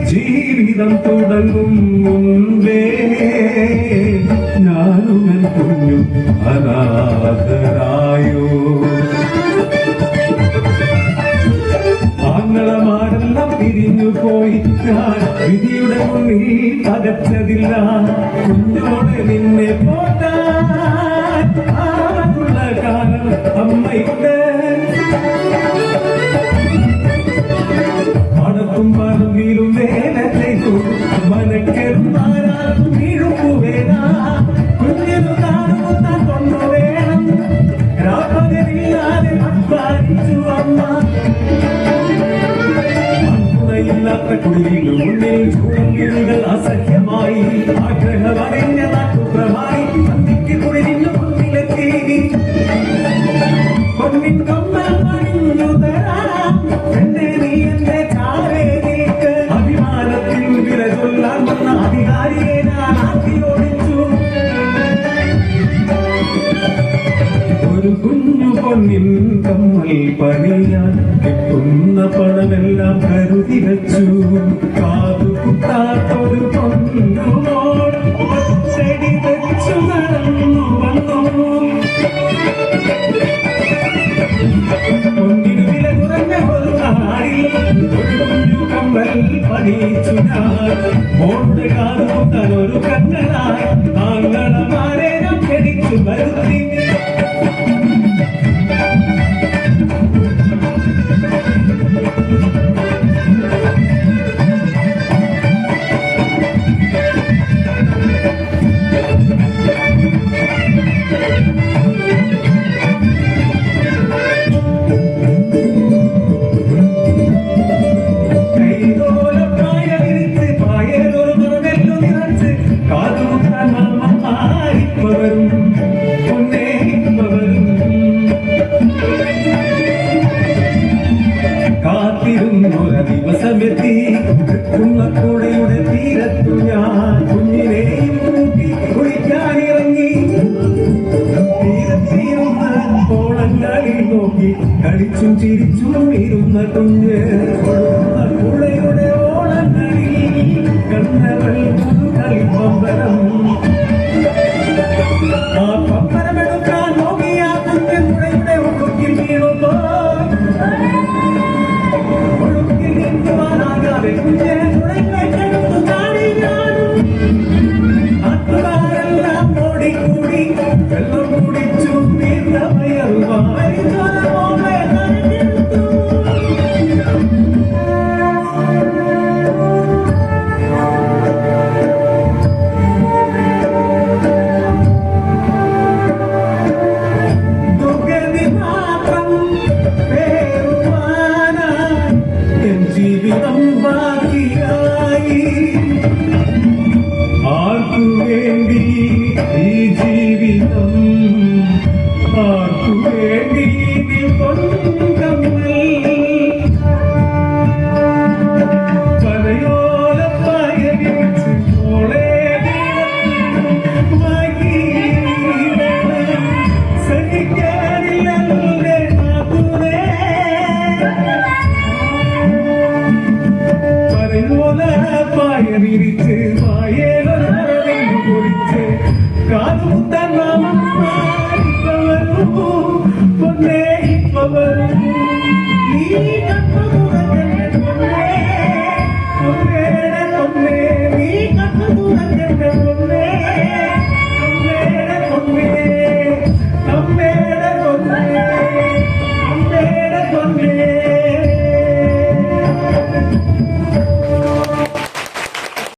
ജീവിതം തുടങ്ങും മുൻപേ ഞാനും എൻ കുഞ്ഞും അനാഥരായോ. ആങ്ങളമാരെല്ലാം പിരിഞ്ഞു പോയി, ഞാൻ വിധിയുടെ മുന്നിൽ പകച്ചതില്ല. കുഞ്ഞോടെ നിന്നെ പോറ്റാൻ ആകുള്ള കാലം അമ്മയുണ്ട്. പടത്തും പറമ്പിലും വേല ചെയ്തു മനക്കെറുമാരാകും വീഴുവേന. കുഞ്ഞിനു കാണുന്ന കൊണ്ടു വേണം രാപ്പകലില്ലാതെ അധ്വാനിച്ചു അമ്മ. അന്തുണയില്ലാത്ത കുടിലിനു മുന്നിൽ ചൂടങ്കിളികൾ അസഹ്യമായി. ആഗ്രഹമറിഞ്ഞ നാട്ടുപ്രമായി സന്ധിക്ക് കുടിലിനു മുന്നിലെത്തി. പൊന്നിൻ കൊമ്പൽ പണിഞ്ഞു തരാം എന്നെ നീ എന്റെ ചാരേ നീക്ക്. അഭിമാനത്തിൽ വില ചൊല്ലാൻ വന്ന അധികാരിയെ ഞാൻ ആക്കിയോടിച്ചു. ഒരു കുഞ്ഞു പൊന്നിൻ കമ്മൽ പണിയാൻ കിട്ടുന്ന പണമെല്ലാം കരുതി വെച്ചു. കാതുകുത്താത്തൊരു പൊന്നുമോൾ ഒച്ചടി വെച്ചു നടന്നു വന്നു. പൊന്നിനു വില കുറഞ്ഞ ഒരു നാടിൽ ഒരു കുഞ്ഞു കമ്മൽ പണിയിച്ചു ഞാൻ. മോളുടെ കാതുകുത്താൻ ഒരു കണ്ണനായി ആങ്ങളമാരെ ഞാൻ ക്ഷണിച്ചു വരുത്തി. ദിവസമെത്തി കുന്നത്തോടയുടെ തീരത്തു ഞാൻ കുഞ്ഞിനെയും കൂട്ടി കുളിക്കാനിറങ്ങി. തീരത്തിരുന്ന കോളങ്ങളിൽ നോക്കി കളിച്ചും ചിരിച്ചും ഇരുന്ന കുഞ്ഞ് പുഴയുടെ ഓളങ്ങളിൽ കണ്ണവൾ കളിപ്പമ്പരം. ആ പമ്പരമെടുക്കാൻ നോക്കിയ കുഞ്ഞ് പുഴയുടെ ഒഴുക്കിൽ വീണുമ്പോ നാട്ടുകാരെല്ലാം ഓടിക്കൂടി വെള്ളം കുടിച്ചു തീർന്നമയറുവായി. ജീവിതം ബാക്കിയായി ആർക്കു വേണ്ടി ഈ ജീവിതം, ആർക്കു വേണ്ടി നീ പൊൻകമ്മൽ. പനയോലപ്പായ വിരിച്ച് മോളെ സഹിക്കാനില്ല നാഥുനേ. പായ വിരിച്ച് പായേ